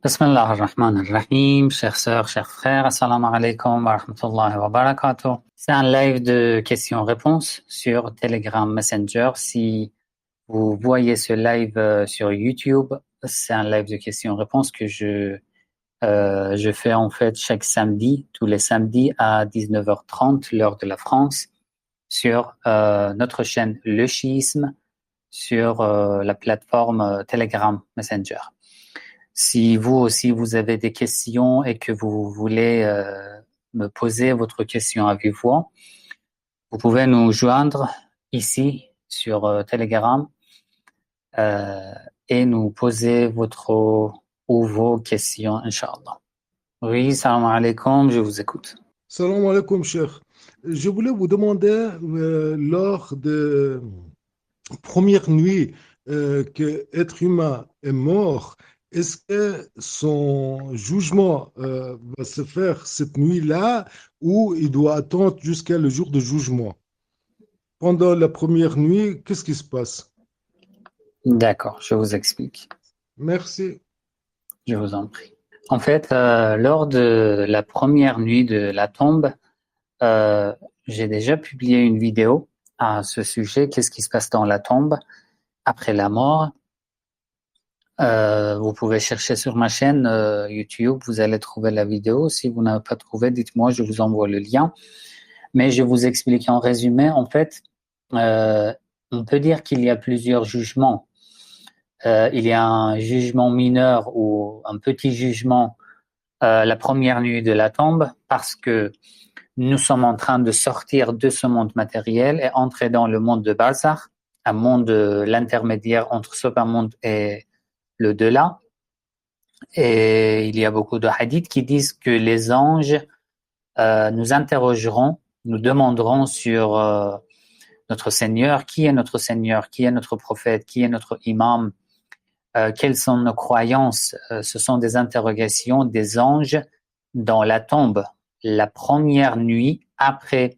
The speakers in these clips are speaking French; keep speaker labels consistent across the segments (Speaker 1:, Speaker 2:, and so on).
Speaker 1: Bismillah ar-Rahman ar-Rahim, chères sœurs, chers frères, assalamu alaikum wa rahmatullahi wa barakatuh. C'est un live de questions-réponses sur Telegram Messenger. Si vous voyez ce live sur YouTube, c'est un live de questions-réponses que je fais en fait chaque samedi, tous les samedis à 19h30, l'heure de la France, sur notre chaîne Le Chiisme, sur la plateforme Telegram Messenger. Si vous aussi vous avez des questions et que vous voulez me poser votre question à vive voix, vous pouvez nous joindre ici sur Telegram et nous poser votre ou vos questions, Inch'Allah. Oui, salam alaikum, je vous écoute.
Speaker 2: Salam alaikum, cher. Je voulais vous demander, lors de première nuit que être humain est mort, est-ce que son jugement va se faire cette nuit-là ou il doit attendre jusqu'à le jour de jugement? Pendant la première nuit, qu'est-ce qui se passe?
Speaker 1: D'accord, je vous explique.
Speaker 2: Merci.
Speaker 1: Je vous en prie. En fait, lors de la première nuit de la tombe, j'ai déjà publié une vidéo à ce sujet, qu'est-ce qui se passe dans la tombe après la mort. Vous pouvez chercher sur ma chaîne YouTube, vous allez trouver la vidéo. Si vous n'avez pas trouvé, dites-moi, je vous envoie le lien. Mais je vous explique en résumé, en fait, on peut dire qu'il y a plusieurs jugements. Il y a un jugement mineur ou un petit jugement la première nuit de la tombe parce que nous sommes en train de sortir de ce monde matériel et entrer dans le monde de Barzakh, un monde l'intermédiaire entre ce bas monde et le delà. Et il y a beaucoup de hadiths qui disent que les anges nous interrogeront, nous demanderont sur notre Seigneur, qui est notre Seigneur, qui est notre prophète, qui est notre imam, quelles sont nos croyances. Ce sont des interrogations des anges dans la tombe, la première nuit après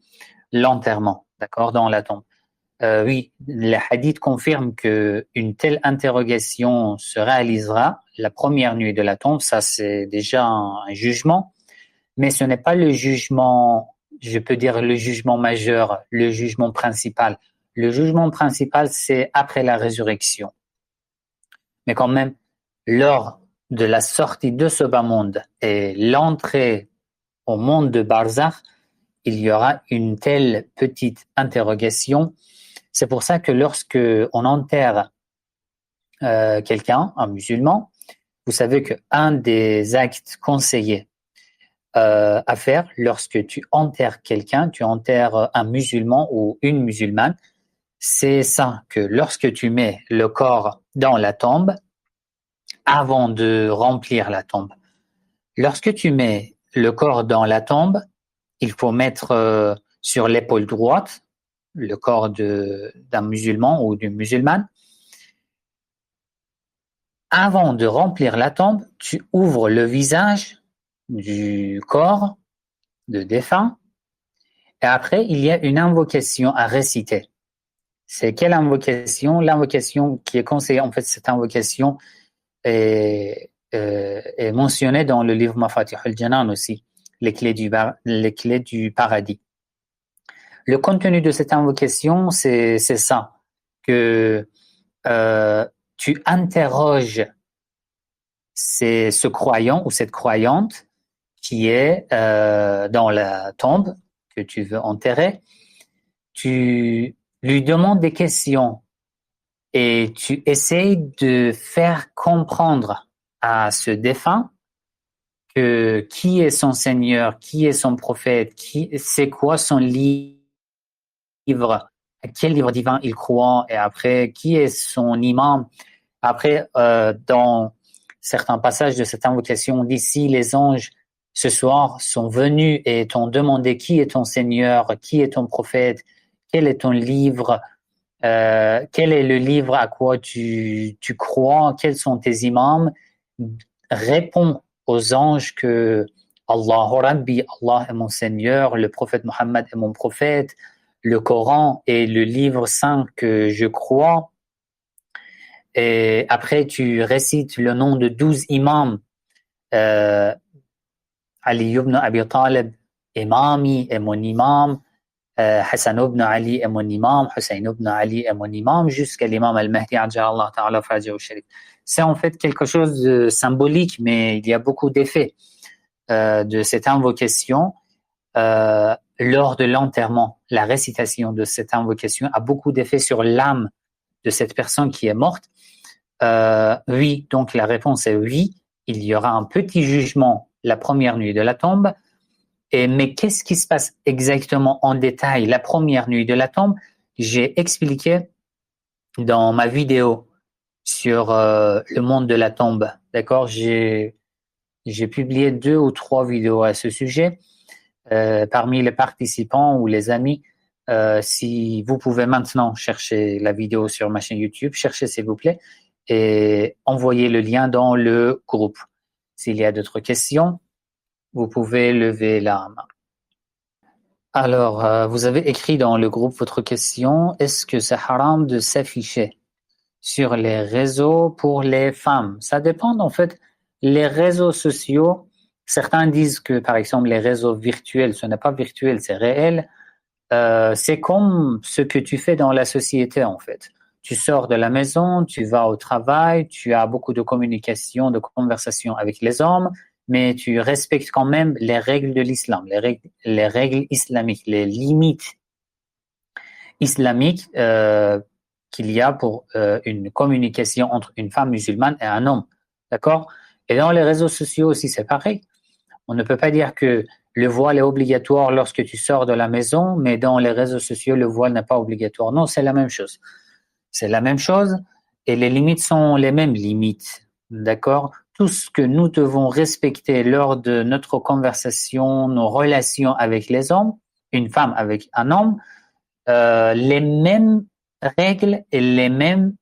Speaker 1: l'enterrement, d'accord, dans la tombe. Oui, les hadiths confirment qu'une telle interrogation se réalisera la première nuit de la tombe. Ça, c'est déjà un jugement, mais ce n'est pas le jugement, je peux dire le jugement majeur, le jugement principal. Le jugement principal, c'est après la résurrection. Mais quand même, lors de la sortie de ce bas monde et l'entrée au monde de Barzakh, il y aura une telle petite interrogation. C'est pour ça que lorsque on enterre quelqu'un, un musulman, vous savez qu'un des actes conseillés à faire lorsque tu enterres quelqu'un, tu enterres un musulman ou une musulmane, c'est ça, que lorsque tu mets le corps dans la tombe, avant de remplir la tombe, lorsque tu mets le corps dans la tombe, il faut mettre sur l'épaule droite le corps d'un musulman ou d'une musulmane. Avant de remplir la tombe, tu ouvres le visage du corps de défunt et après, il y a une invocation à réciter. C'est quelle invocation? L'invocation qui est conseillée, en fait, cette invocation est mentionnée dans le livre Mafatih al-Janan aussi, les clés du paradis. Le contenu de cette invocation, c'est ça, que tu interroges ce croyant ou cette croyante qui est dans la tombe que tu veux enterrer. Tu lui demandes des questions et tu essayes de faire comprendre à ce défunt que qui est son Seigneur, qui est son prophète, c'est quoi son livre, à quel livre divin il croit, et après, qui est son imam. Après, dans certains passages de cette invocation, on dit si les anges ce soir sont venus et t'ont demandé qui est ton Seigneur, qui est ton prophète, quel est ton livre, quel est le livre à quoi tu crois, quels sont tes imams, réponds aux anges que Allahu Rabbi, Allah est mon Seigneur, le prophète Mohammed est mon prophète, le Coran est le livre saint que je crois. Et après, tu récites le nom de 12 imams Ali ibn Abi Talib, imami est mon imam, Hassan ibn Ali est mon imam, Hussein ibn Ali est mon imam, jusqu'à l'imam al-Mahdi, ajjallahu ta'ala farajahu sharif. C'est en fait quelque chose de symbolique, mais il y a beaucoup d'effets de cette invocation lors de l'enterrement. La récitation de cette invocation a beaucoup d'effets sur l'âme de cette personne qui est morte. Oui, donc la réponse est oui. Il y aura un petit jugement la première nuit de la tombe. Mais qu'est-ce qui se passe exactement en détail la première nuit de la tombe? J'ai expliqué dans ma vidéo sur le monde de la tombe. D'accord? J'ai publié 2 ou 3 vidéos à ce sujet. Parmi les participants ou les amis, si vous pouvez maintenant chercher la vidéo sur ma chaîne YouTube, cherchez s'il vous plaît et envoyez le lien dans le groupe. S'il y a d'autres questions, vous pouvez lever la main. Alors, vous avez écrit dans le groupe votre question. Est-ce que c'est haram de s'afficher sur les réseaux pour les femmes? Ça dépend en fait. Les réseaux sociaux, certains disent que par exemple les réseaux virtuels, ce n'est pas virtuel, c'est réel. C'est comme ce que tu fais dans la société en fait. Tu sors de la maison, tu vas au travail, tu as beaucoup de communication, de conversation avec les hommes, mais tu respectes quand même les règles de l'islam, les règles islamiques, les limites islamiques qu'il y a pour une communication entre une femme musulmane et un homme. D'accord? Et dans les réseaux sociaux aussi, c'est pareil. On ne peut pas dire que le voile est obligatoire lorsque tu sors de la maison, mais dans les réseaux sociaux, le voile n'est pas obligatoire. Non, c'est la même chose. C'est la même chose et les limites sont les mêmes limites. D'accord? Tout ce que nous devons respecter lors de notre conversation, nos relations avec les hommes, une femme avec un homme, les mêmes règles et les mêmes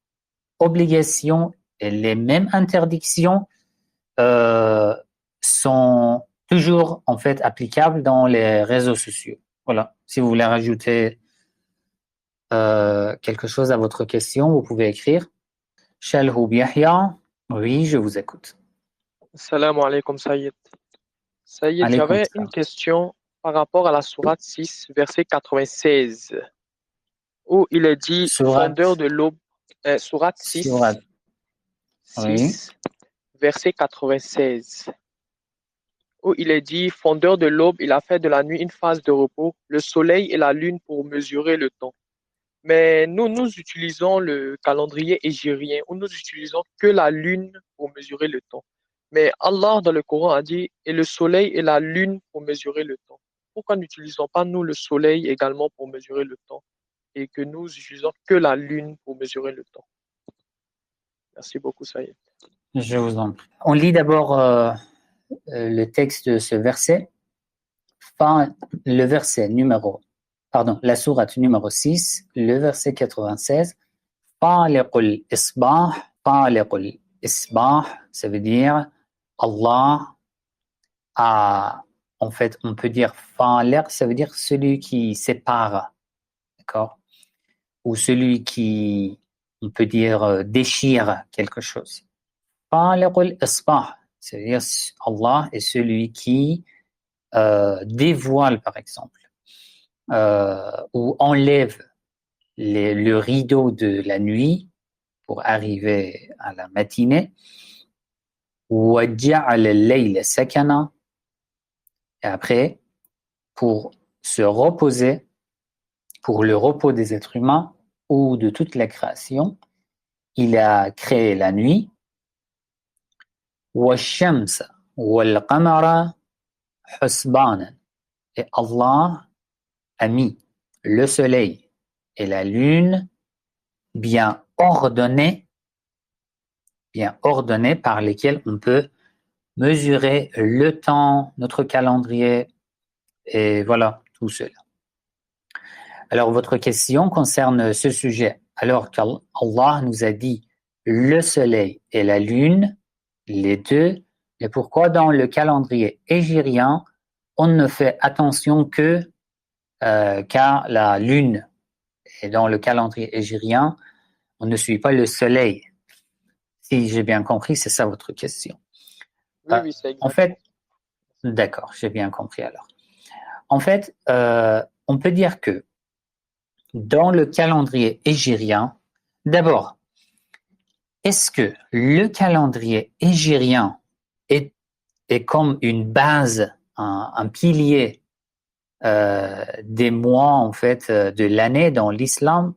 Speaker 1: obligations et les mêmes interdictions sont toujours en fait applicables dans les réseaux sociaux. Voilà. Si vous voulez rajouter quelque chose à votre question, vous pouvez écrire. Shalhoub Yahya, oui, je vous écoute.
Speaker 3: Salam alaikum Sayyid. Sayyid,
Speaker 1: Alaykoum
Speaker 3: j'avais
Speaker 1: salam.
Speaker 3: une question par rapport à la sourate 6, verset 96, où il est dit fondeur de l'aube, sourate 6,
Speaker 1: oui.
Speaker 3: verset 96, où il est dit fondeur de l'aube, il a fait de la nuit une phase de repos, le soleil et la lune pour mesurer le temps. Mais nous utilisons le calendrier hégirien, où nous utilisons que la lune pour mesurer le temps. Mais Allah, dans le Coran, a dit « et le soleil et la lune pour mesurer le temps ». Pourquoi n'utilisons pas, nous, le soleil également pour mesurer le temps et que nous utilisons que la lune pour mesurer le temps? Merci beaucoup, Saïd.
Speaker 1: Je vous en prie. On lit d'abord le texte de ce verset. Le verset la sourate numéro 6, le verset 96. Faliqul isbah, faliqul isbah, ça veut dire Allah a, en fait, on peut dire faliq, ça veut dire celui qui sépare, d'accord? Ou celui qui, on peut dire, déchire quelque chose. Faliqul isbah, c'est-à-dire Allah est celui qui dévoile, par exemple, ou enlève le rideau de la nuit pour arriver à la matinée. وَجَعَلَ اللَّيْلَ سَكَنًا. Et après, pour se reposer, pour le repos des êtres humains ou de toute la création, il a créé la nuit. وَالشَّمْسَ وَالْقَمَرَ حُسْبَانًا. Et Allah a mis le soleil et la lune bien ordonnés par lesquels on peut mesurer le temps, notre calendrier, et voilà, tout cela. Alors, votre question concerne ce sujet. Alors qu'Allah nous a dit le soleil et la lune, les deux, et pourquoi dans le calendrier hégirien, on ne fait attention qu'à la lune, et dans le calendrier hégirien, on ne suit pas le soleil. Si j'ai bien compris, c'est ça votre question.
Speaker 3: Oui, oui, c'est
Speaker 1: En
Speaker 3: exact.
Speaker 1: fait, d'accord, j'ai bien compris alors. En fait, on peut dire que dans le calendrier hégirien, d'abord, est-ce que le calendrier hégirien est comme une base, un pilier des mois en fait de l'année dans l'islam?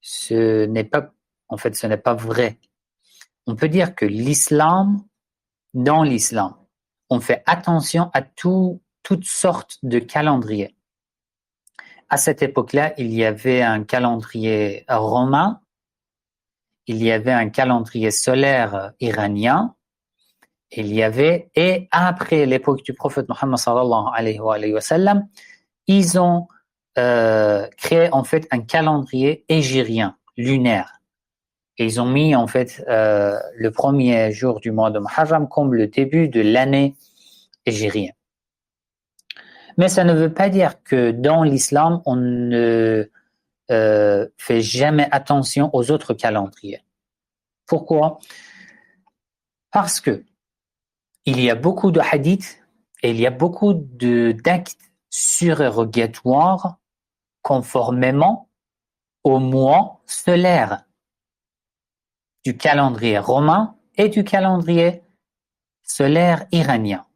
Speaker 1: Ce n'est pas, en fait, ce n'est pas vrai. On peut dire que dans l'islam, on fait attention à toutes sortes de calendriers. À cette époque-là, il y avait un calendrier romain, il y avait un calendrier solaire iranien, et après l'époque du prophète Mohammed sallallahu alayhi wa sallam, ils ont créé en fait un calendrier hégirien, lunaire. Et ils ont mis en fait le premier jour du mois de Muharram comme le début de l'année hégirienne. Mais ça ne veut pas dire que dans l'islam, on ne fait jamais attention aux autres calendriers. Pourquoi? Parce que il y a beaucoup de hadiths et il y a beaucoup d'actes surérogatoires conformément au mois solaire du calendrier romain et du calendrier solaire iranien.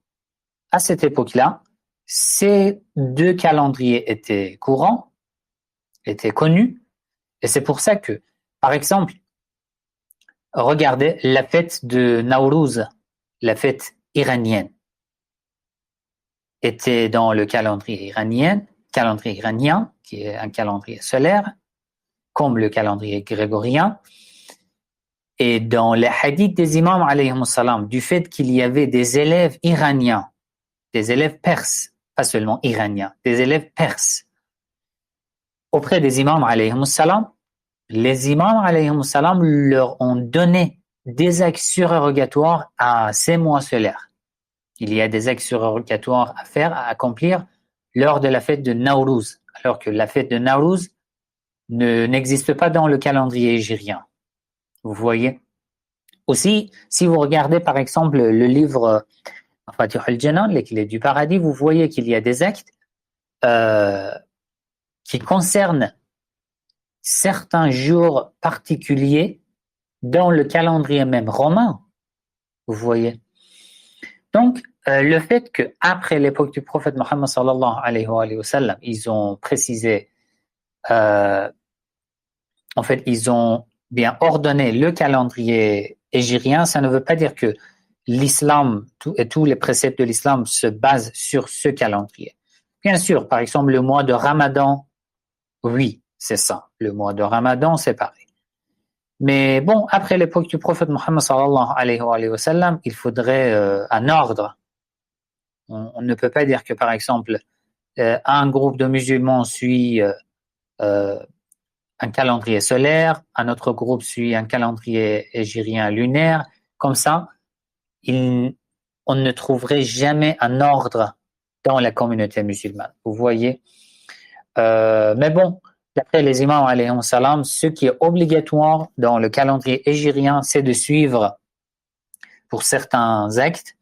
Speaker 1: À cette époque-là, ces deux calendriers étaient courants, étaient connus, et c'est pour ça que, par exemple, regardez la fête de Nowruz, la fête iranienne, était dans le calendrier iranien, qui est un calendrier solaire, comme le calendrier grégorien. Et dans les hadiths des imams, alayhim salam, du fait qu'il y avait des élèves iraniens, des élèves perses, pas seulement iraniens, des élèves perses, auprès des imams, alayhim salam, les imams, alayhim salam, leur ont donné des actes surérogatoires à ces mois solaires. Il y a des actes surérogatoires à faire, à accomplir lors de la fête de Nowruz, alors que la fête de Nowruz n'existe pas dans le calendrier hégirien. Vous voyez? Aussi, si vous regardez par exemple le livre Fatih al-Janan, les clés du paradis, vous voyez qu'il y a des actes qui concernent certains jours particuliers dans le calendrier même romain. Vous voyez? Donc, le fait qu'après l'époque du prophète Mohammed sallallahu alayhi wa sallam, ils ont précisé, en fait, ils ont bien ordonné le calendrier hégirien, ça ne veut pas dire que l'islam et tous les préceptes de l'islam se basent sur ce calendrier. Bien sûr, par exemple, le mois de Ramadan, oui, c'est ça. Le mois de Ramadan, c'est pareil. Mais bon, après l'époque du prophète Mohammed sallallahu alayhi wa sallam, il faudrait un ordre. On ne peut pas dire que, par exemple, un groupe de musulmans suit un calendrier solaire, un autre groupe suit un calendrier hégirien lunaire. Comme ça, on ne trouverait jamais un ordre dans la communauté musulmane. Vous voyez? Mais bon, d'après les imams alayhim salam, ce qui est obligatoire dans le calendrier hégirien, c'est de suivre, pour certains actes,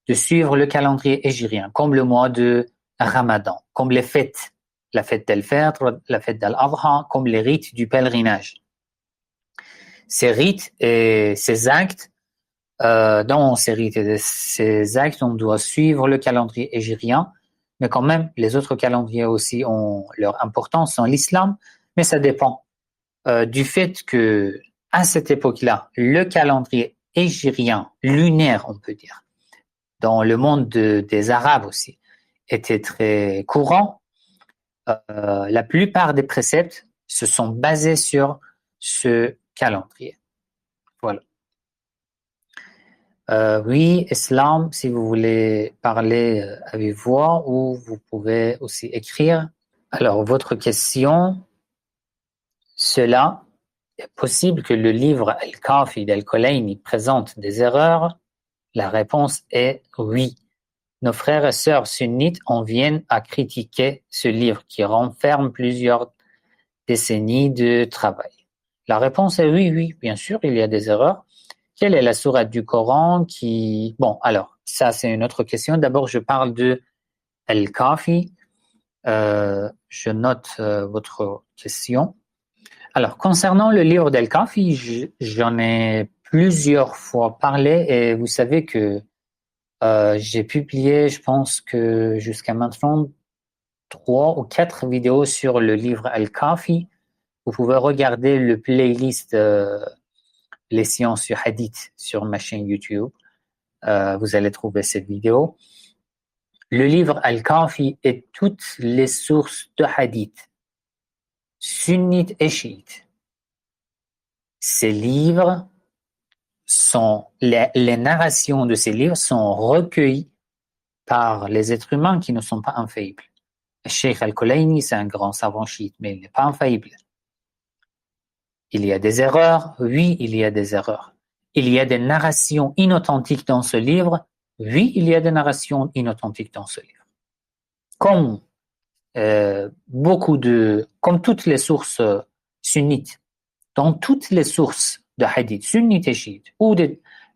Speaker 1: de suivre le calendrier hégirien, comme le mois de Ramadan, comme les fêtes, la fête d'Al-Fitr, la fête d'Al-Adha, comme les rites du pèlerinage. Ces rites et ces actes, dans ces rites et ces actes, on doit suivre le calendrier hégirien, mais quand même, les autres calendriers aussi ont leur importance dans l'islam, mais ça dépend du fait que, à cette époque-là, le calendrier hégirien, lunaire, on peut dire, dans le monde des Arabes aussi, était très courant. La plupart des préceptes se sont basés sur ce calendrier. Voilà. Oui, Islam, si vous voulez parler à vive voix ou vous pouvez aussi écrire. Alors, votre question, cela est possible que le livre Al-Kafi d'Al-Kulayni présente des erreurs? La réponse est oui. Nos frères et sœurs sunnites en viennent à critiquer ce livre qui renferme plusieurs décennies de travail. La réponse est oui, bien sûr, il y a des erreurs. Quelle est la sourate du Coran qui... Bon, alors, ça c'est une autre question. D'abord, je parle de Al-Kafi. Je note votre question. Alors, concernant le livre d'Al-Kafi, j'en ai plusieurs fois parlé et vous savez que j'ai publié, je pense que jusqu'à maintenant, 3 ou 4 vidéos sur le livre Al-Kafi. Vous pouvez regarder le playlist Les sciences sur Hadith sur ma chaîne YouTube. Vous allez trouver cette vidéo. Le livre Al-Kafi et toutes les sources de Hadith, sunnites et chiites. Ces livres sont, les narrations de ces livres sont recueillies par les êtres humains qui ne sont pas infaillibles. Cheikh Al-Kulayni, c'est un grand savant chiite, mais il n'est pas infaillible. Il y a des erreurs, oui, il y a des erreurs. Il y a des narrations inauthentiques dans ce livre, oui, il y a des narrations inauthentiques dans ce livre. Comme comme toutes les sources sunnites, dans toutes les sources de hadith, sunnites et chiites, ou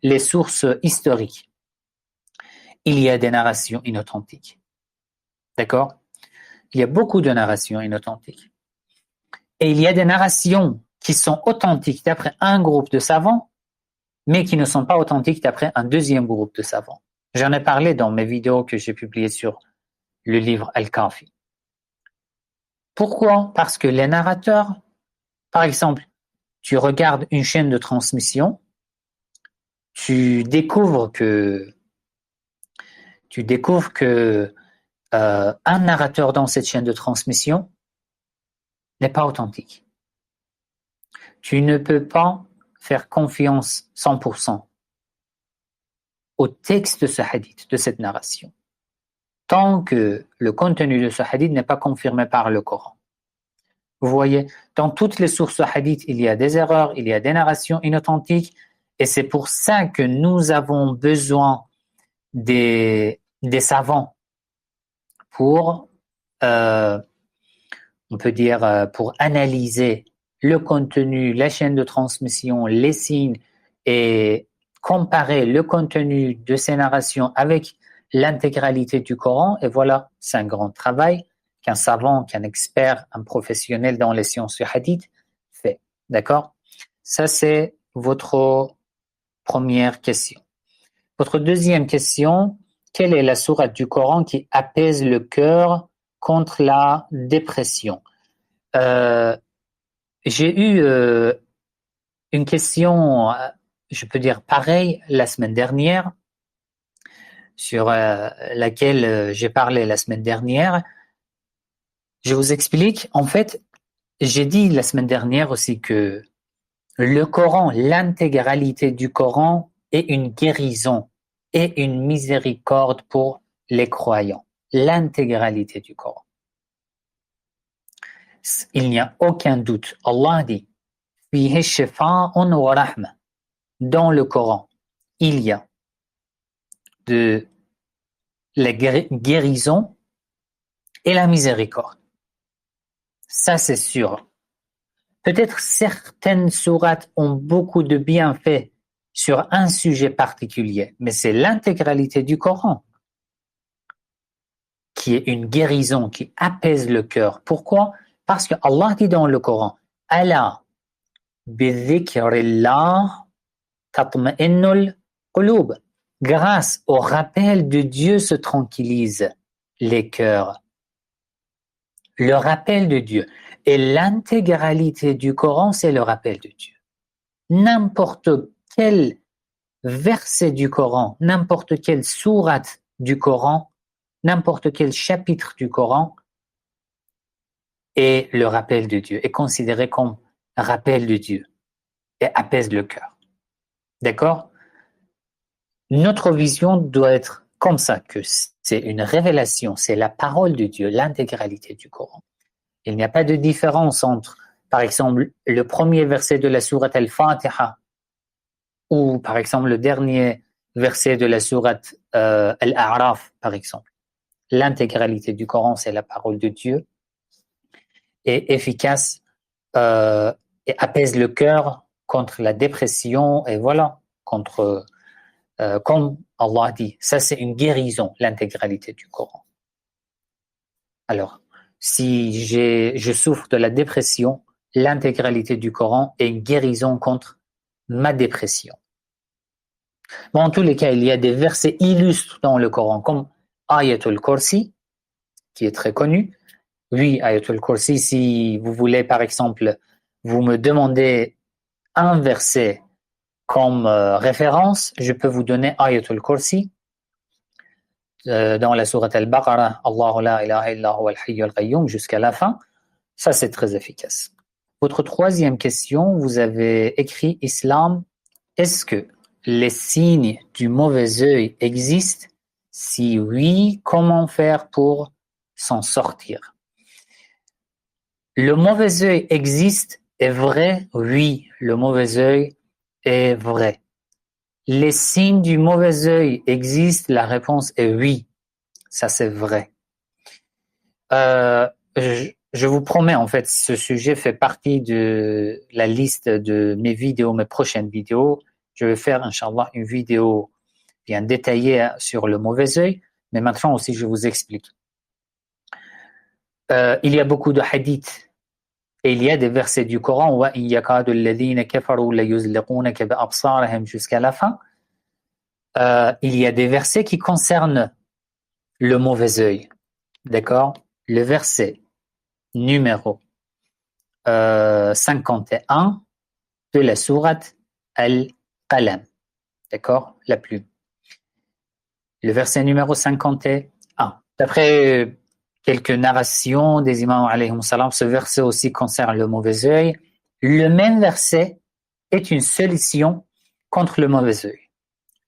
Speaker 1: les sources historiques, il y a des narrations inauthentiques. D'accord? Il y a beaucoup de narrations inauthentiques. Et il y a des narrations qui sont authentiques d'après un groupe de savants, mais qui ne sont pas authentiques d'après un deuxième groupe de savants. J'en ai parlé dans mes vidéos que j'ai publiées sur le livre Al-Kafi. Pourquoi? Parce que les narrateurs, par exemple, tu regardes une chaîne de transmission, tu découvres que un narrateur dans cette chaîne de transmission n'est pas authentique. Tu ne peux pas faire confiance 100% au texte de ce hadith, de cette narration, tant que le contenu de ce hadith n'est pas confirmé par le Coran. Vous voyez, dans toutes les sources hadith, il y a des erreurs, il y a des narrations inauthentiques, et c'est pour ça que nous avons besoin des savants pour, on peut dire, pour analyser le contenu, la chaîne de transmission, les signes, et comparer le contenu de ces narrations avec l'intégralité du Coran. Et voilà, c'est un grand travail qu'un savant, qu'un expert, un professionnel dans les sciences du hadith fait. D'accord? Ça, c'est votre première question. Votre deuxième question, quelle est la sourate du Coran qui apaise le cœur contre la dépression? J'ai eu une question, je peux dire pareille, la semaine dernière, sur laquelle j'ai parlé la semaine dernière. Je vous explique. En fait, j'ai dit la semaine dernière aussi que le Coran, l'intégralité du Coran est une guérison et une miséricorde pour les croyants. L'intégralité du Coran. Il n'y a aucun doute. Allah dit Fihi shifa'un wa rahma. Dans le Coran, il y a de la guérison et la miséricorde. Ça, c'est sûr. Peut-être certaines sourates ont beaucoup de bienfaits sur un sujet particulier, mais c'est l'intégralité du Coran qui est une guérison, qui apaise le cœur. Pourquoi? Parce que Allah dit dans le Coran, Ala bi-dhikrillah tatma'innul qulub. Grâce au rappel de Dieu se tranquillisent les cœurs. Le rappel de Dieu. Et l'intégralité du Coran, c'est le rappel de Dieu. N'importe quel verset du Coran, n'importe quelle sourate du Coran, n'importe quel chapitre du Coran est le rappel de Dieu, est considéré comme rappel de Dieu et apaise le cœur. D'accord? Notre vision doit être comme ça, que c'est une révélation, c'est la parole de Dieu, l'intégralité du Coran. Il n'y a pas de différence entre, par exemple, le premier verset de la sourate Al-Fatiha ou, par exemple, le dernier verset de la sourate Al-A'raf, par exemple. L'intégralité du Coran, c'est la parole de Dieu, est efficace et apaise le cœur contre la dépression et voilà, contre, comme Allah dit, ça c'est une guérison, l'intégralité du Coran. Alors, si je souffre de la dépression, l'intégralité du Coran est une guérison contre ma dépression. Bon, en tous les cas, il y a des versets illustres dans le Coran, comme Ayatul Kursi, qui est très connu. Oui, Ayatul Kursi, si vous voulez, par exemple, vous me demandez un verset comme référence, je peux vous donner Ayatul Kursi dans la sourate Al-Baqarah, Allahu la ilaha illa huwa al-hayy al-qayyum, jusqu'à la fin. Ça, c'est très efficace. Votre troisième question, vous avez écrit Islam. Est-ce que les signes du mauvais œil existent? Si oui, comment faire pour s'en sortir? Le mauvais œil existe, est vrai? Oui, le mauvais œil est vrai. Les signes du mauvais œil existent? La réponse est oui, ça c'est vrai. Je vous promets, en fait, ce sujet fait partie de la liste de mes vidéos, mes prochaines vidéos. Je vais faire, Inch'Allah, une vidéo bien détaillée sur le mauvais œil, mais maintenant aussi je vous explique. Il y a beaucoup de hadiths et il y a des versets du Coran jusqu'à la fin. Il y a des versets qui concernent le mauvais œil. D'accord? Le verset numéro 51 de la sourate Al-Qalam. D'accord? La plume. Le verset numéro 51. D'après quelques narrations des imams alayhim salam, ce verset aussi concerne le mauvais œil. Le même verset est une solution contre le mauvais œil.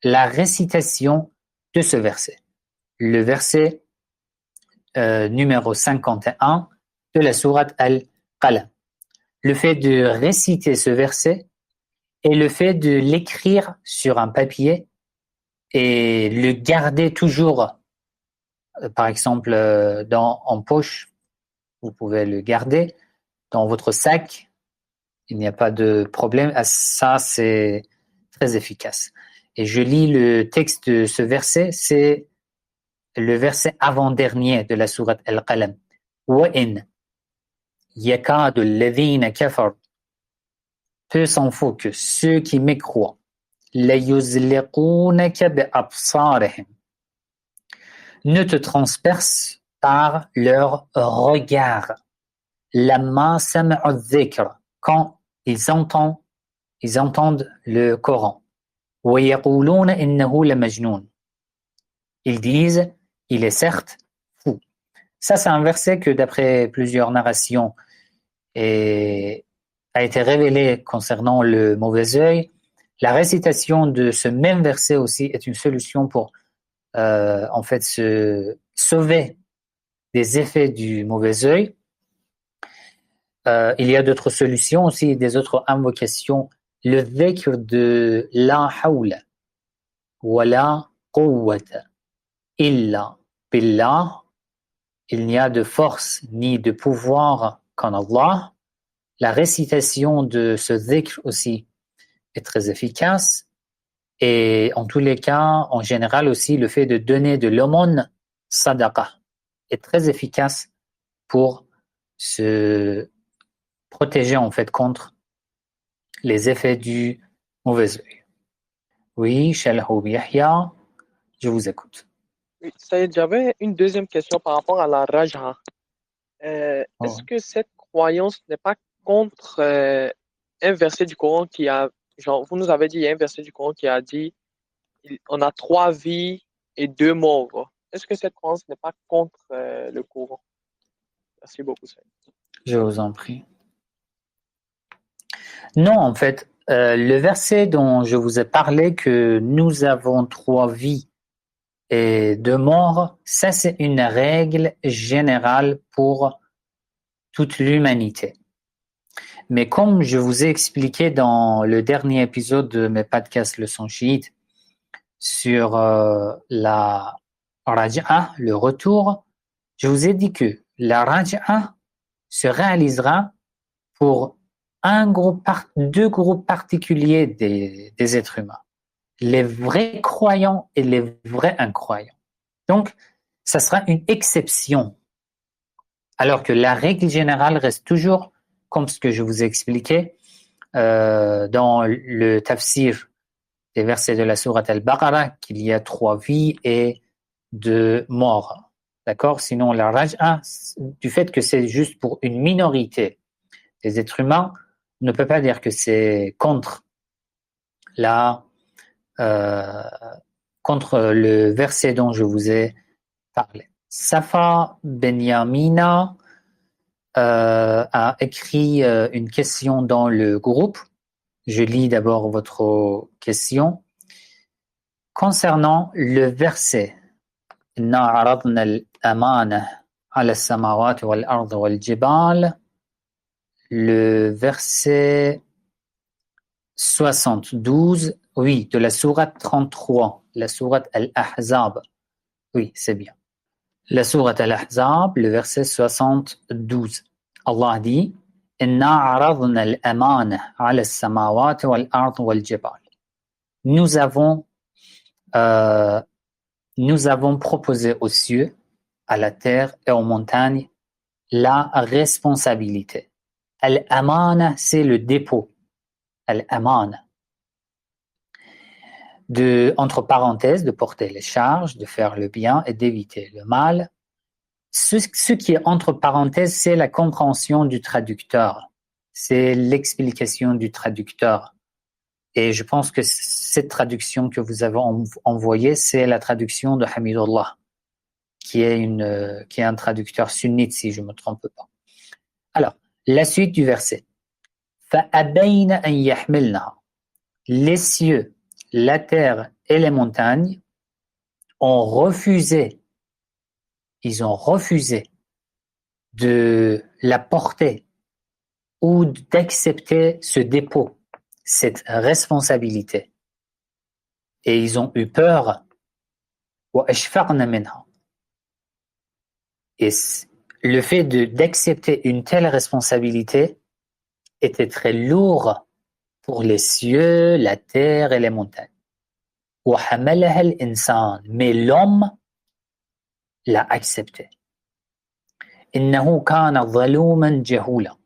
Speaker 1: La récitation de ce verset. Le verset numéro 51 de la sourate Al-Qalam. Le fait de réciter ce verset et le fait de l'écrire sur un papier et le garder toujours, par exemple, en poche, vous pouvez le garder dans votre sac, il n'y a pas de problème. Ça, c'est très efficace. Et je lis le texte de ce verset, c'est le verset avant-dernier de la sourate Al-Qalam. وَإِنْ يَكَادُ الَّذِينَ كَفَرُوا, peu s'en faut que ceux qui mécroient, لَيُزْلِقُونَكَ بِأَبْصَارِهِمْ, ne te transpercent par leur regard. لَمَّا سَمِعُوا الذِّكْرَ, quand ils entendent le Coran. وَيَقُولُونَ إِنَّهُ لَمَجْنُونَ, ils disent, il est certes fou. Ça, c'est un verset que, d'après plusieurs narrations, a été révélé concernant le mauvais œil. La récitation de ce même verset aussi est une solution pour, en fait, se sauver des effets du mauvais œil. Il y a d'autres solutions aussi, des autres invocations. Le dhikr de la hawla wa la quwwata illa billah, il n'y a de force ni de pouvoir qu'en Allah. La récitation de ce dhikr aussi est très efficace. Et en tous les cas, en général aussi, le fait de donner de l'aumône, sadaqa, est très efficace pour se protéger en fait contre les effets du mauvais œil. Oui, Shalhoub Yahya, je vous écoute.
Speaker 3: Oui, Saïd, j'avais une deuxième question par rapport à la Raj'a. Est-ce que cette croyance n'est pas contre un verset du Coran qui a, genre, vous nous avez dit, il y a un verset du Coran qui a dit, on a 3 vies et 2 morts. Est-ce que cette croyance n'est pas contre le Coran? Merci beaucoup, Saïd.
Speaker 1: Je vous en prie. Non, en fait, le verset dont je vous ai parlé, que nous avons 3 vies et 2 morts, ça c'est une règle générale pour toute l'humanité. Mais comme je vous ai expliqué dans le dernier épisode de mes podcasts Leçons chiites sur la Raj'a, le retour, je vous ai dit que la Raj'a se réalisera pour 2 groupes particuliers des êtres humains. les vrais croyants et les vrais incroyants. Donc, ça sera une exception. Alors que la règle générale reste toujours, comme ce que je vous ai expliqué, dans le tafsir des versets de la sourate Al-Baqarah, qu'il y a 3 vies et 2 morts. D'accord? Sinon, la raj'a, du fait que c'est juste pour une minorité des êtres humains, on ne peut pas dire que c'est contre le verset dont je vous ai parlé. Safa Benyamina a écrit une question dans le groupe. Je lis d'abord votre question. Concernant le verset إِنَّا عَرَضْنَا الْأَمَانَةَ عَلَى السَّمَاوَاتِ وَالْأَرْضِ وَالْجِبَالِ, le verset 72, oui, de la sourate 33, la sourate Al-Ahzab. Oui, c'est bien. La sourate Al-Ahzab, le verset 72. Allah dit إِنَّا عَرَضْنَا الْأَمَانَةَ عَلَى السَّمَاوَاتِ وَالْأَرْضِ وَالْجِبَالِ. Nous avons proposé aux cieux, à la terre et aux montagnes la responsabilité. Al-Amana, c'est le dépôt. Al-Amana. Entre parenthèses, de porter les charges, de faire le bien et d'éviter le mal. Ce qui est entre parenthèses, c'est la compréhension du traducteur. C'est l'explication du traducteur. Et je pense que cette traduction que vous avez envoyée, c'est la traduction de Hamidullah, qui est un traducteur sunnite, si je ne me trompe pas. Alors, la suite du verset. فَأَبَيْنَ أَنْ يَحْمِلْنَهَا. Les cieux, la terre et les montagnes ont refusé, ils ont refusé de la porter ou d'accepter ce dépôt, cette responsabilité. Et ils ont eu peur. وَأَشْفَقْنَ مِنْهَا. Et le fait d'accepter une telle responsabilité était très lourd pour les cieux, la terre et les montagnes. وَحَمَلَهَا الْإِنسَانُ. Mais l'homme l'a accepté. إِنَّهُ كَانَ ظَلُومًا جَهُولًا.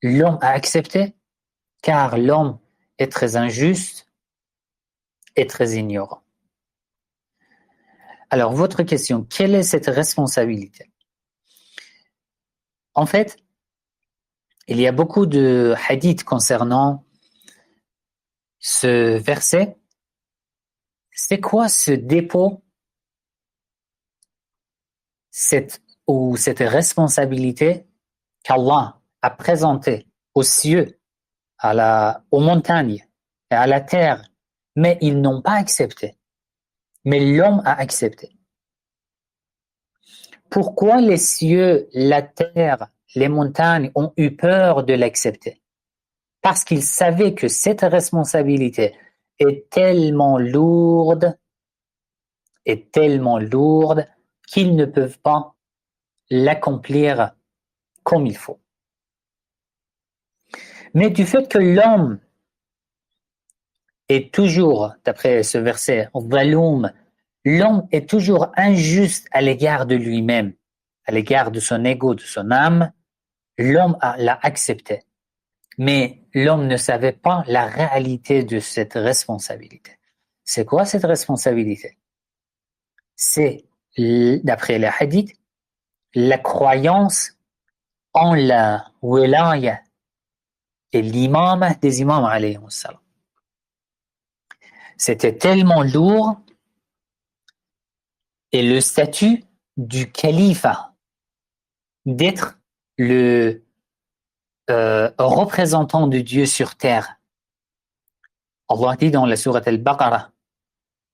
Speaker 1: L'homme a accepté car l'homme est très injuste et très ignorant. Alors, votre question, quelle est cette responsabilité? En fait, il y a beaucoup de hadiths concernant ce verset. C'est quoi ce dépôt, cette responsabilité qu'Allah a présentée aux cieux, aux montagnes et à la terre, mais ils n'ont pas accepté. Mais l'homme a accepté. Pourquoi les cieux, la terre, les montagnes ont eu peur de l'accepter? Parce qu'ils savaient que cette responsabilité est tellement lourde qu'ils ne peuvent pas l'accomplir comme il faut. Mais du fait que l'homme est toujours, d'après ce verset, l'homme est toujours injuste à l'égard de lui-même, à l'égard de son ego, de son âme, l'homme l'a accepté. Mais l'homme ne savait pas la réalité de cette responsabilité. C'est quoi cette responsabilité? C'est, d'après les hadiths, la croyance en la wilaya et l'imam des imams alayhi salam. C'était tellement lourd, et le statut du califat, d'être le représentant de Dieu sur terre. Allah dit dans la sourate Al-Baqarah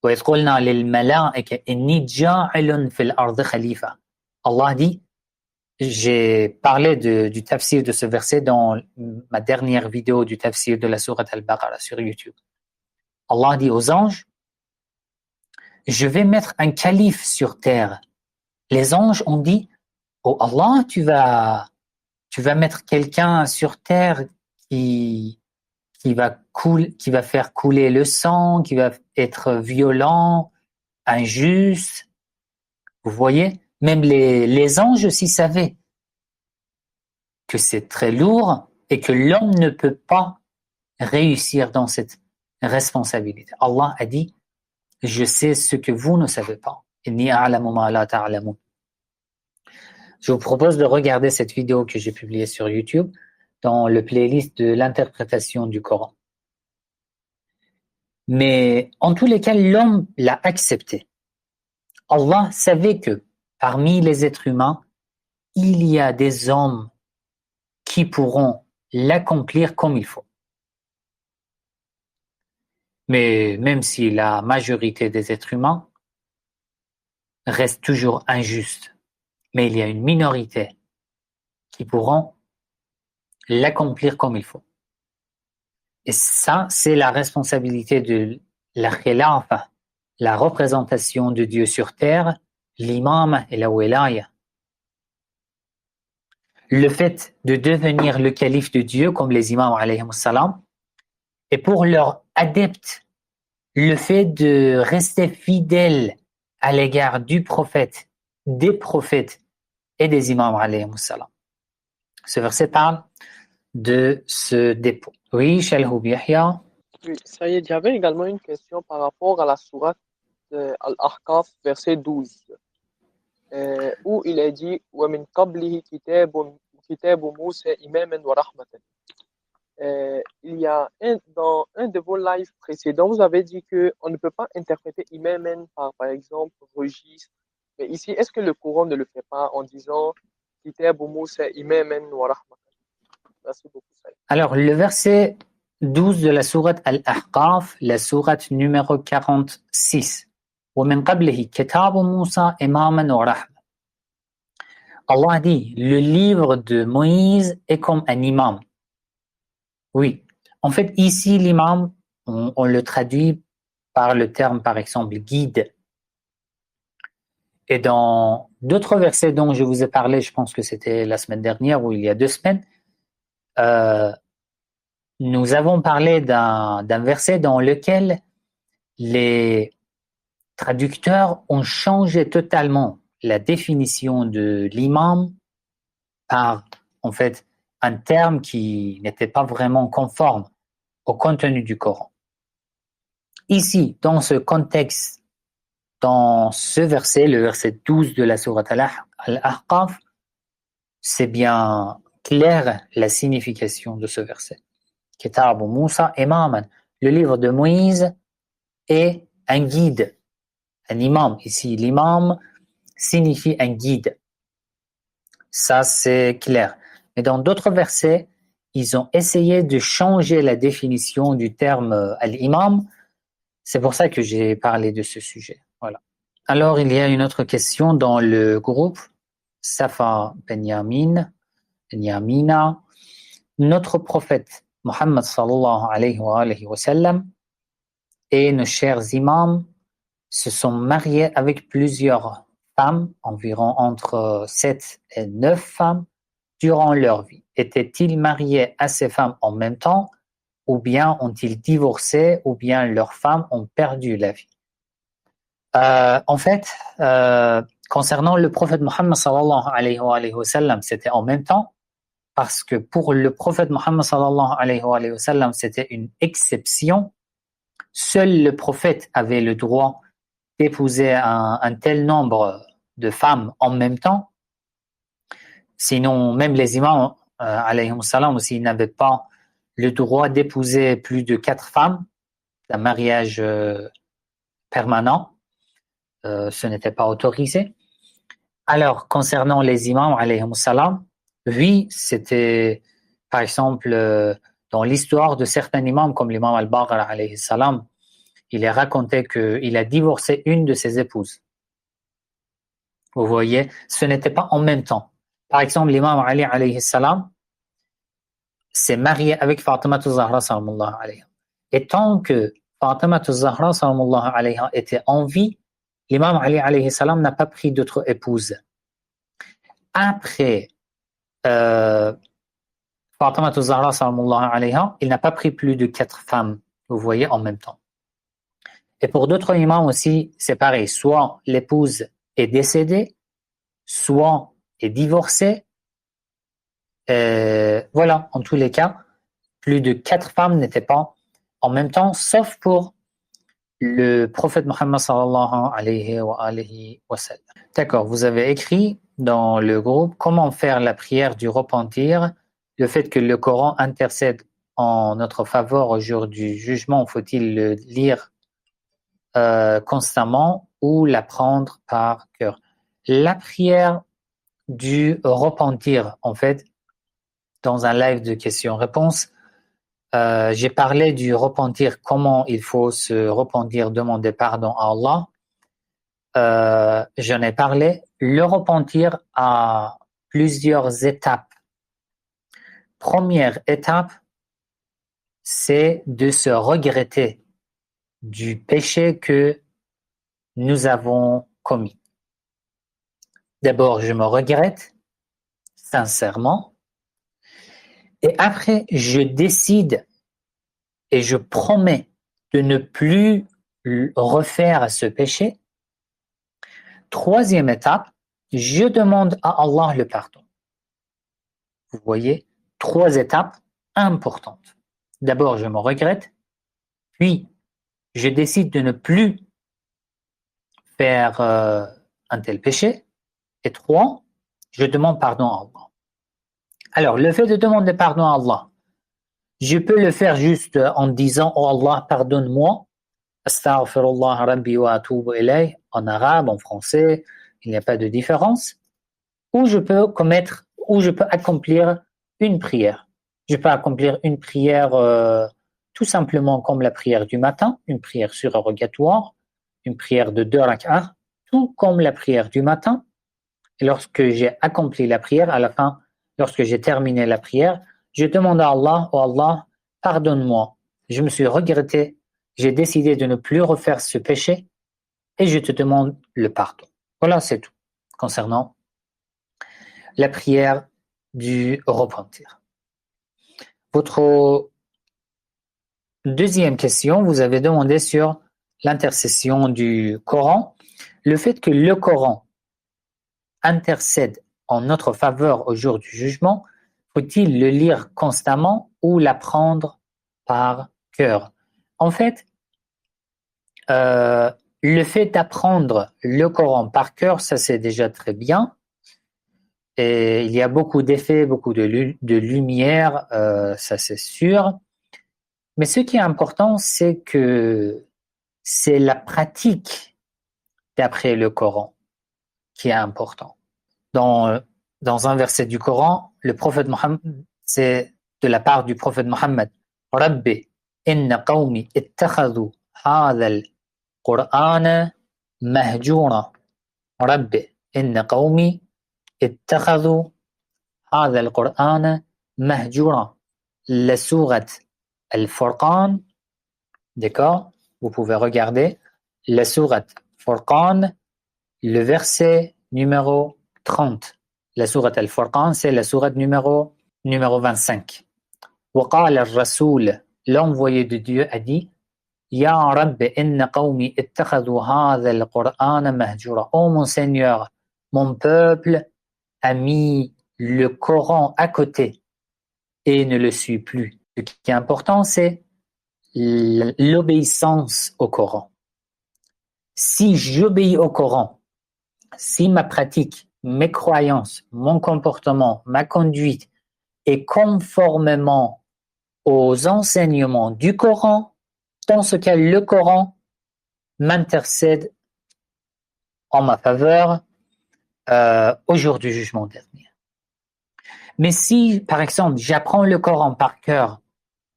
Speaker 1: وَإِذْ قُلْنَا لِلْمَلَائِكَةِ إِنِّي جَاعِلٌ فِي الْأَرْضِ خَلِيفَةً. Allah dit, j'ai parlé du tafsir de ce verset dans ma dernière vidéo du tafsir de la sourate Al-Baqarah sur YouTube. Allah dit aux anges, je vais mettre un calife sur terre. Les anges ont dit, oh Allah, tu vas mettre quelqu'un sur terre qui qui va faire couler le sang, qui va être violent, injuste. Vous voyez, même les anges aussi savaient que c'est très lourd et que l'homme ne peut pas réussir dans cette responsabilité. Allah a dit, je sais ce que vous ne savez pas. Inni a'lamu ma la ta'lamun. Je vous propose de regarder cette vidéo que j'ai publiée sur YouTube dans le playlist de l'interprétation du Coran. Mais en tous les cas, l'homme l'a accepté. Allah savait que parmi les êtres humains, il y a des hommes qui pourront l'accomplir comme il faut. Mais même si la majorité des êtres humains reste toujours injuste, mais il y a une minorité qui pourront l'accomplir comme il faut. Et ça, c'est la responsabilité de la khilafa, la représentation de Dieu sur terre, l'imam et la wilaya. Le fait de devenir le calife de Dieu, comme les imams alayhi salam, et pour leurs adeptes, le fait de rester fidèle à l'égard du prophète, des prophètes et des imams alayhi salam. Ce verset parle de ce dépôt. Oui, Shalhoub Yahya.
Speaker 3: Oui, Saïd, j'avais également une question par rapport à la sourate Al-Ahqaf, verset 12, où il est dit وَمِنْ قَبْلِهِ كِتَابُ مُوسَى إِمَامًا وَرَحْمَةً. Il y a dans un de vos lives précédents, vous avez dit qu'on ne peut pas interpréter imaman par exemple, registre. Mais ici, est-ce que le Coran ne le fait pas en disant Kitabu Musa imaman wa rahmatan? Merci beaucoup, Saïd.
Speaker 1: Alors, le verset 12 de la sourate Al-Ahqaf, la sourate numéro 46. وَمِنْ قَبْلِهِ كِتَابُ مُوسَى إِمَامًا وَرَحْمَةً. Allah dit, le livre de Moïse est comme un imam. Oui, en fait, ici, l'imam, on le traduit par le terme, par exemple, guide. Et dans d'autres versets dont je vous ai parlé, je pense que c'était la semaine dernière ou il y a 2 semaines, nous avons parlé d'un verset dans lequel les traducteurs ont changé totalement la définition de l'imam par, en fait, un terme qui n'était pas vraiment conforme au contenu du Coran. Ici, dans ce contexte, dans ce verset, le verset 12 de la sourate Al-Ahqaf, c'est bien clair la signification de ce verset. Kitabu Musa imaman, le livre de Moïse est un guide, un imam. Ici, l'imam signifie un guide. Ça, c'est clair. Mais dans d'autres versets, ils ont essayé de changer la définition du terme al-imam. C'est pour ça que j'ai parlé de ce sujet. Voilà. Alors, il y a une autre question dans le groupe. Safa Benyamina. Notre prophète Muhammad sallallahu alayhi wa sallam et nos chers imams se sont mariés avec plusieurs femmes, environ entre 7 et 9 femmes, durant leur vie. Étaient-ils mariés à ces femmes en même temps, ou bien ont-ils divorcé, ou bien leurs femmes ont perdu la vie? En fait, concernant le prophète Muhammad sallallahu alayhi wa sallam, c'était en même temps, parce que pour le prophète Muhammad sallallahu alayhi wa sallam, c'était une exception. Seul le prophète avait le droit d'épouser un tel nombre de femmes en même temps. Sinon, même les imams alayhi wa sallam aussi n'avaient pas le droit d'épouser plus de 4 femmes, un mariage permanent. Ce n'était pas autorisé. Alors, concernant les imams alayhi wa sallam, oui, c'était, par exemple, dans l'histoire de certains imams, comme l'imam al-Baqir alayhi salam, il est raconté qu'il a divorcé une de ses épouses. Vous voyez, ce n'était pas en même temps. Par exemple, l'imam Ali alayhi salam s'est marié avec Fatima Zahra sallallahu alayhi. Et tant que Fatima Zahra sallallahu alayhi était en vie, l'imam Ali alayhi salam n'a pas pris d'autres épouses. Après Fatima Zahra sallallahu alayha, il n'a pas pris plus de 4 femmes, vous voyez, en même temps. Et pour d'autres imams aussi, c'est pareil. Soit l'épouse est décédée, soit est divorcée. Voilà, en tous les cas, plus de 4 femmes n'étaient pas en même temps, sauf pour le prophète Mohammed sallallahu alayhi wa sallam. D'accord, vous avez écrit dans le groupe comment faire la prière du repentir, le fait que le Coran intercède en notre faveur au jour du jugement, faut-il le lire constamment ou l'apprendre par cœur? La prière du repentir, en fait, dans un live de questions-réponses, j'ai parlé du repentir, comment il faut se repentir, demander pardon à Allah. J'en ai parlé. Le repentir a plusieurs étapes. Première étape, c'est de se regretter du péché que nous avons commis. D'abord, je me regrette sincèrement et après, je décide et je promets de ne plus refaire ce péché. Troisième étape, je demande à Allah le pardon. Vous voyez, 3 étapes importantes. D'abord, je me regrette, puis je décide de ne plus faire un tel péché, et 3, je demande pardon à Allah. Alors, le fait de demander pardon à Allah, je peux le faire juste en disant « Oh Allah, pardonne-moi » Astaghfirullah Rabbi wa atubu ilayh, en arabe, en français, il n'y a pas de différence. Ou je peux accomplir une prière. Je peux accomplir une prière tout simplement comme la prière du matin, une prière surrogatoire, une prière de 2 rak'ah, tout comme la prière du matin. Et lorsque j'ai accompli la prière, à la fin, lorsque j'ai terminé la prière, je demande à Allah, oh Allah, pardonne-moi. Je me suis regretté, j'ai décidé de ne plus refaire ce péché et je te demande le pardon. Voilà, c'est tout concernant la prière du repentir. Votre deuxième question, vous avez demandé sur l'intercession du Coran. Le fait que le Coran intercède en notre faveur au jour du jugement, faut-il le lire constamment ou l'apprendre par cœur? En fait, le fait d'apprendre le Coran par cœur, ça c'est déjà très bien. Et il y a beaucoup d'effets, beaucoup de lumière, ça c'est sûr. Mais ce qui est important, c'est que c'est la pratique d'après le Coran qui est important. Dans un verset du Coran, le prophète Mohammed, c'est de la part du prophète Mohammed, Rabbi, inna qawmi ittakhadhu hadha al-Qur'ana mahjura. Rabbi, inna qawmi ittakhadhu hadha al-Qur'ana mahjura. La sourate Al-Furqan, d'accord? Vous pouvez regarder la sourate Furqan, le verset numéro 30. La sourate Al-Furqan, c'est la sourate numéro 25. وقال الرسول, l'envoyé de Dieu a dit, Ya Rabbi inna qawmi ittakhadhu hadha al-Qur'ana mahjura. Oh mon Seigneur, mon peuple a mis le Coran à côté et ne le suit plus. Ce qui est important, c'est l'obéissance au Coran. Si j'obéis au Coran, si ma pratique, mes croyances, mon comportement, ma conduite est conformément aux enseignements du Coran, dans ce cas, le Coran m'intercède en ma faveur au jour du jugement dernier. Mais si, par exemple, j'apprends le Coran par cœur,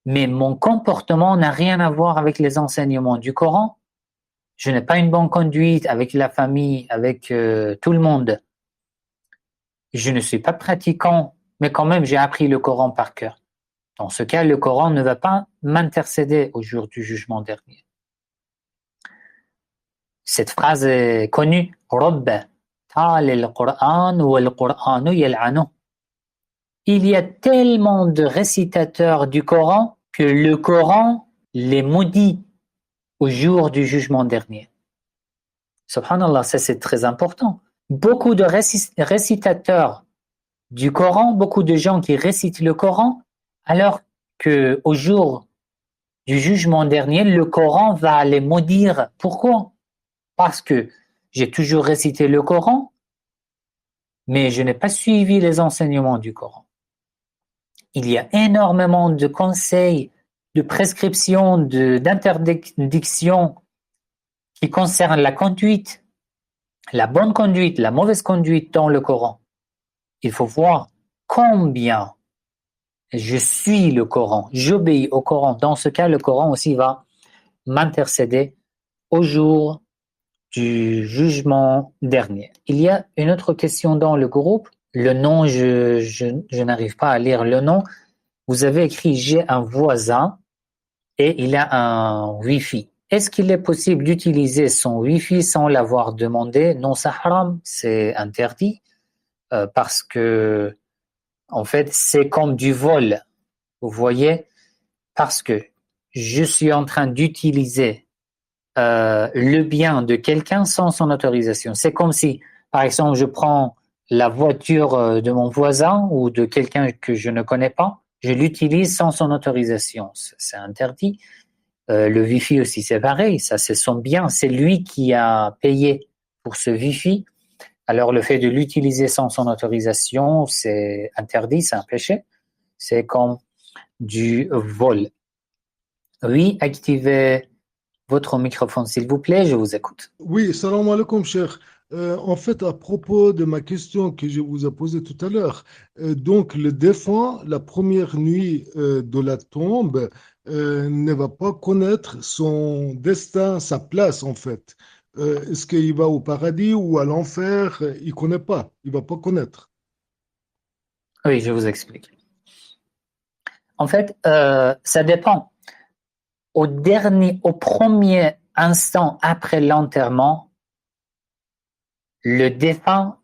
Speaker 1: mais mon comportement n'a rien à voir avec les enseignements du Coran, je n'ai pas une bonne conduite avec la famille, avec tout le monde, je ne suis pas pratiquant, mais quand même j'ai appris le Coran par cœur. Dans ce cas, le Coran ne va pas m'intercéder au jour du jugement dernier. Cette phrase est connue. Rabb ta'al al-Qur'an wa al-Qur'anu yal'anu. il y a tellement de récitateurs du Coran que le Coran les maudit au jour du jugement dernier. Subhanallah, ça c'est très important. Beaucoup de récitateurs du Coran, beaucoup de gens qui récitent le Coran, alors qu'au jour du jugement dernier, le Coran va les maudire. Pourquoi? Parce que j'ai toujours récité le Coran, mais je n'ai pas suivi les enseignements du Coran. Il y a énormément de conseils, de prescriptions, d'interdictions qui concernent la conduite, la bonne conduite, la mauvaise conduite dans le Coran. Il faut voir combien je suis le Coran, j'obéis au Coran. Dans ce cas, le Coran aussi va m'intercéder au jour du jugement dernier. Il y a une autre question dans le groupe. Le nom, je n'arrive pas à lire le nom. Vous avez écrit « J'ai un voisin et il a un Wi-Fi ». Est-ce qu'il est possible d'utiliser son Wi-Fi sans l'avoir demandé? Non, c'est haram, c'est interdit parce que en fait, c'est comme du vol. Vous voyez? Parce que je suis en train d'utiliser le bien de quelqu'un sans son autorisation. C'est comme si, par exemple, je prends la voiture de mon voisin ou de quelqu'un que je ne connais pas, je l'utilise sans son autorisation. C'est interdit. Le Wi-Fi aussi, c'est pareil. Ça, c'est son bien. C'est lui qui a payé pour ce Wi-Fi. Alors, le fait de l'utiliser sans son autorisation, c'est interdit, c'est un péché. C'est comme du vol. Oui, activez votre microphone, s'il vous plaît, je vous écoute.
Speaker 2: Oui, salam alaikum, cher. En fait, à propos de ma question que je vous ai posée tout à l'heure, donc le défunt, la première nuit de la tombe, ne va pas connaître son destin, sa place en fait. Est-ce qu'il va au paradis ou à l'enfer? Il ne connaît pas, il ne va pas connaître.
Speaker 1: Oui, je vous explique. En fait, ça dépend. Au premier instant après l'enterrement, le défunt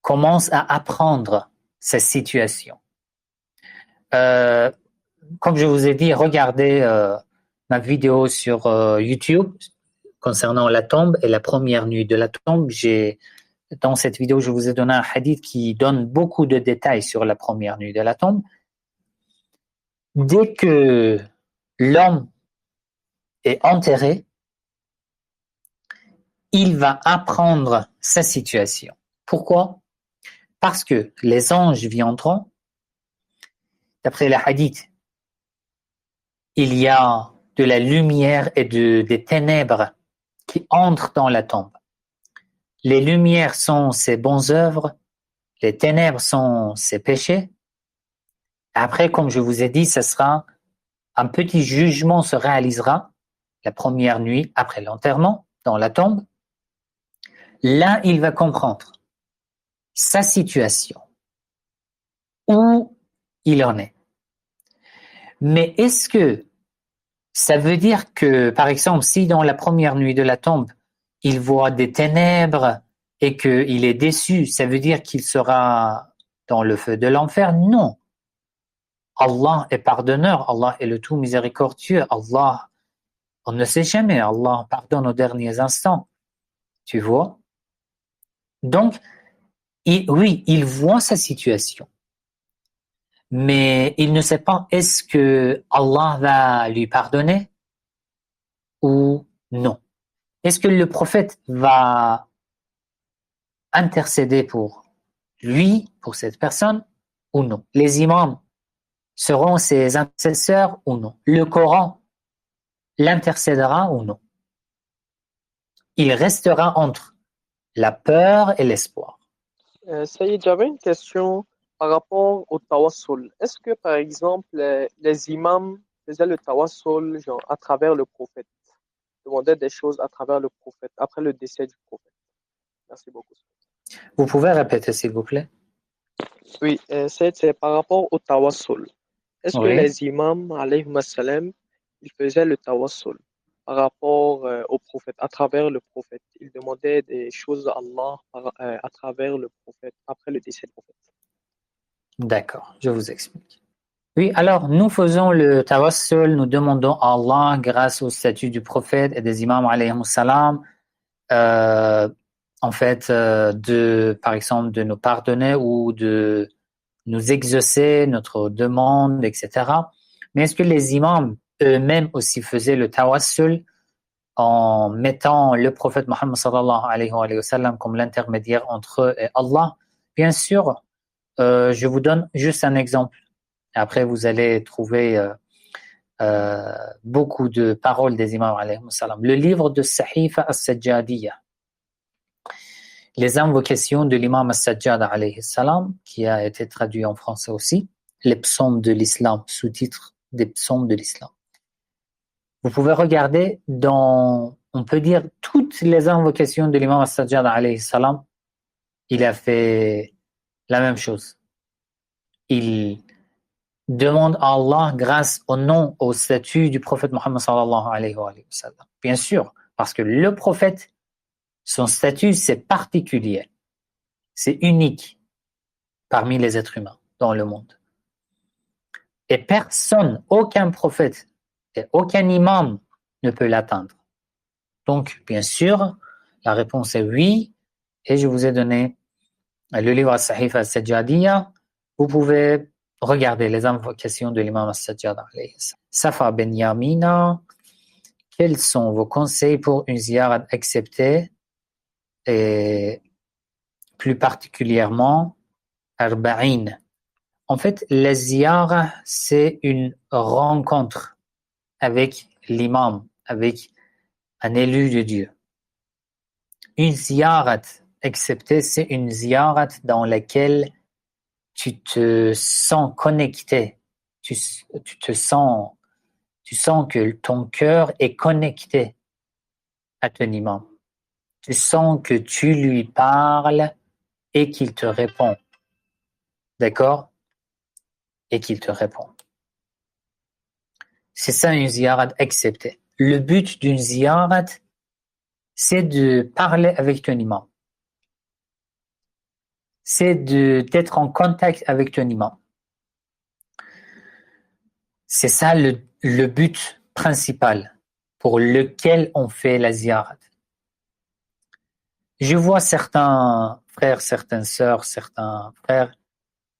Speaker 1: commence à apprendre sa situation. Comme je vous ai dit, regardez ma vidéo sur YouTube concernant la tombe et la première nuit de la tombe. Dans cette vidéo, je vous ai donné un hadith qui donne beaucoup de détails sur la première nuit de la tombe. Dès que l'homme est enterré, il va apprendre sa situation. Pourquoi? Parce que les anges viendront, d'après le hadith, il y a de la lumière et des ténèbres qui entrent dans la tombe. Les lumières sont ses bonnes œuvres, les ténèbres sont ses péchés. Après, comme je vous ai dit, un petit jugement se réalisera la première nuit après l'enterrement dans la tombe. Là, il va comprendre sa situation, où il en est. Mais est-ce que ça veut dire que, par exemple, si dans la première nuit de la tombe, il voit des ténèbres et qu'il est déçu, ça veut dire qu'il sera dans le feu de l'enfer? Non. Allah est pardonneur, Allah est le tout miséricordieux, Allah, on ne sait jamais, Allah pardonne aux derniers instants. Tu vois? Donc, oui, il voit sa situation. Mais il ne sait pas est-ce que Allah va lui pardonner ou non. Est-ce que le prophète va intercéder pour lui, pour cette personne ou non? Les imams seront ses intercesseurs ou non? Le Coran l'intercédera ou non? Il restera entre la peur et l'espoir.
Speaker 3: Saïd, j'avais une question par rapport au tawassul. Est-ce que, par exemple, les imams faisaient le tawassul genre, à travers le prophète, demandaient des choses à travers le prophète, après le décès du prophète? Merci beaucoup.
Speaker 1: Vous pouvez répéter, s'il vous plaît?
Speaker 3: Oui, c'est par rapport au tawassul. Est-ce que
Speaker 1: Oui.
Speaker 3: les imams, alayhi salam, ils faisaient le tawassul par rapport au prophète, à travers le prophète? Ils demandaient des choses à Allah à travers le prophète, après le décès du prophète.
Speaker 1: D'accord, je vous explique. Oui, alors nous faisons le tawassul, nous demandons à Allah, grâce au statut du prophète et des imams alayhimus salam, en fait, par exemple, de nous pardonner ou de nous exaucer notre demande, etc. Mais est-ce que les imams eux-mêmes aussi faisaient le tawassul en mettant le prophète Mohammed sallallahu alayhi wa sallam comme l'intermédiaire entre eux et Allah? Bien sûr, je vous donne juste un exemple. Après, vous allez trouver beaucoup de paroles des imams alayhi wa sallam. Le livre de Sahifa as-Sajjadiyya, les invocations de l'imam as-Sajjad alayhi salam, qui a été traduit en français aussi, les psaumes de l'islam, sous-titre des psaumes de l'islam. Vous pouvez regarder dans, on peut dire, toutes les invocations de l'imam as-Sajjad alayhi salam, il a fait la même chose. Il demande à Allah grâce au nom, au statut du prophète Mohammed sallallahu alayhi wa sallam. Bien sûr, parce que le prophète, son statut, c'est particulier. C'est unique parmi les êtres humains dans le monde. Et personne, aucun prophète et aucun imam ne peut l'atteindre. Donc, bien sûr, la réponse est oui. Et je vous ai donné le livre As-Sahifa As-Sajjadiyya. Vous pouvez regarder les invocations de l'imam As-Sajjad. Safa Ben Yamina, quels sont vos conseils pour une ziyarat acceptée et plus particulièrement Arba'in? En fait, la ziyara, c'est une rencontre avec l'imam, avec un élu de Dieu. Une ziyarat acceptée, c'est une ziyarat dans laquelle tu te sens connecté, tu sens que ton cœur est connecté à ton imam. Tu sens que tu lui parles et qu'il te répond. D'accord? Et qu'il te répond. C'est ça une ziyarat acceptée. Le but d'une ziyarat, c'est de parler avec ton imam. C'est d'être en contact avec ton imam. C'est ça le but principal pour lequel on fait la ziyarat. Je vois certains frères, certaines sœurs, certains frères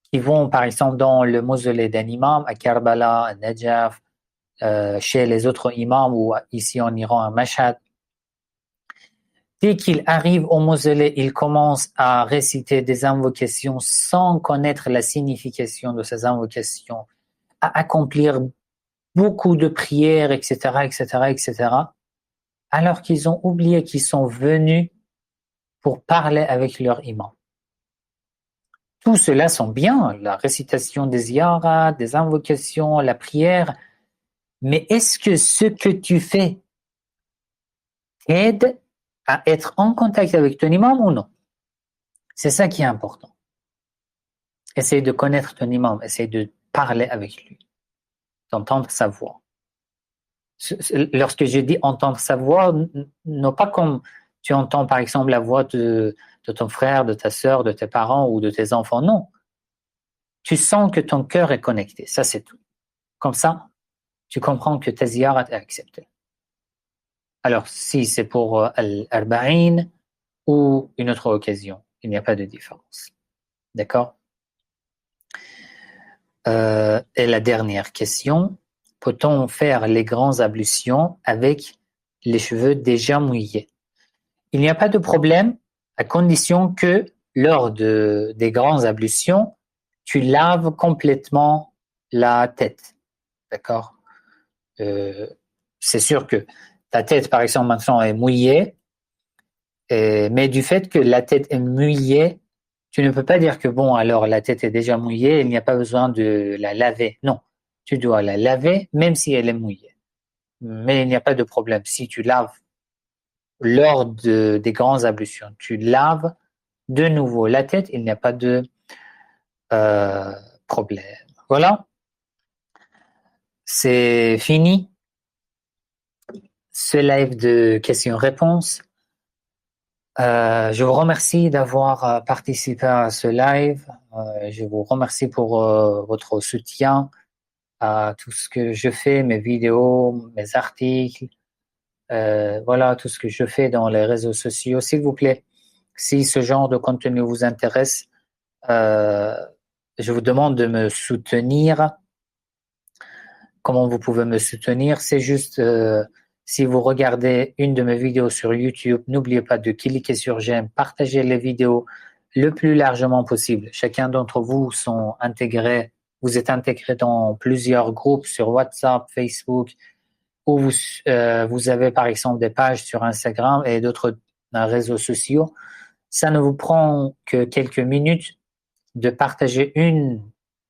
Speaker 1: qui vont par exemple dans le mausolée d'un imam à Karbala, à Najaf, chez les autres imams ou ici en Iran à Mashhad. Dès qu'il arrive au mausolée, il commence à réciter des invocations sans connaître la signification de ces invocations, à accomplir beaucoup de prières, etc., etc., etc., alors qu'ils ont oublié qu'ils sont venus pour parler avec leur imam. Tout cela sont bien, la récitation des ziyaras, des invocations, la prière, mais est-ce que ce que tu fais t'aide à être en contact avec ton imam ou non? C'est ça qui est important. Essaye de connaître ton imam, essaye de parler avec lui, d'entendre sa voix. Lorsque je dis entendre sa voix, non pas comme tu entends par exemple la voix de ton frère, de ta sœur, de tes parents ou de tes enfants, non. Tu sens que ton cœur est connecté, ça c'est tout. Comme ça, tu comprends que ta ziyarat est acceptée. Alors, si c'est pour Al-Arba'in ou une autre occasion, il n'y a pas de différence. D'accord? Et la dernière question, peut-on faire les grandes ablutions avec les cheveux déjà mouillés? Il n'y a pas de problème à condition que lors des grandes ablutions, tu laves complètement la tête. D'accord? C'est sûr que ta tête, par exemple, maintenant est mouillée, mais du fait que la tête est mouillée, tu ne peux pas dire que bon, alors la tête est déjà mouillée, il n'y a pas besoin de la laver. Non, tu dois la laver même si elle est mouillée. Mais il n'y a pas de problème. Si tu laves lors des grandes ablutions, tu laves de nouveau la tête, il n'y a pas de problème. Voilà, c'est fini ce live de questions-réponses. Je vous remercie d'avoir participé à ce live. Je vous remercie pour votre soutien à tout ce que je fais, mes vidéos, mes articles, voilà, tout ce que je fais dans les réseaux sociaux. S'il vous plaît, si ce genre de contenu vous intéresse, je vous demande de me soutenir. Comment vous pouvez me soutenir? C'est juste, si vous regardez une de mes vidéos sur YouTube, n'oubliez pas de cliquer sur j'aime, partager les vidéos le plus largement possible. Chacun d'entre vous sont intégrés, vous êtes intégrés dans plusieurs groupes sur WhatsApp, Facebook, ou vous avez par exemple des pages sur Instagram et d'autres réseaux sociaux. Ça ne vous prend que quelques minutes de partager une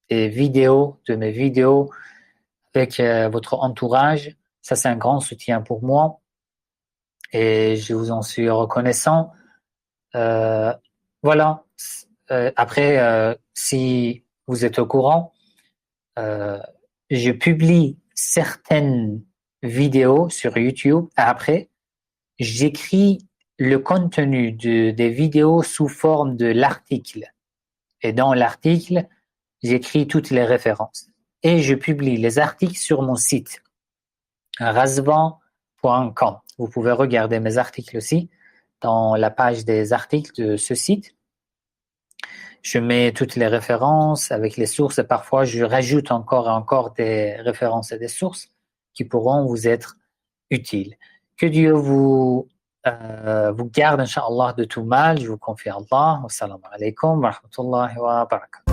Speaker 1: des vidéos, de mes vidéos, avec votre entourage. Ça, c'est un grand soutien pour moi et je vous en suis reconnaissant. Voilà. Après, si vous êtes au courant, je publie certaines vidéos sur YouTube. Après, j'écris le contenu des vidéos sous forme de l'article. Et dans l'article, j'écris toutes les références. Et je publie les articles sur mon site, razvan.com. Vous pouvez regarder mes articles aussi dans la page des articles de ce site. Je mets toutes les références avec les sources et parfois je rajoute encore et encore des références et des sources qui pourront vous être utiles. Que Dieu vous garde, Inch'Allah, de tout mal. Je vous confie à Allah. Wassalamu alaikum wa rahmatullahi wa barakatuh.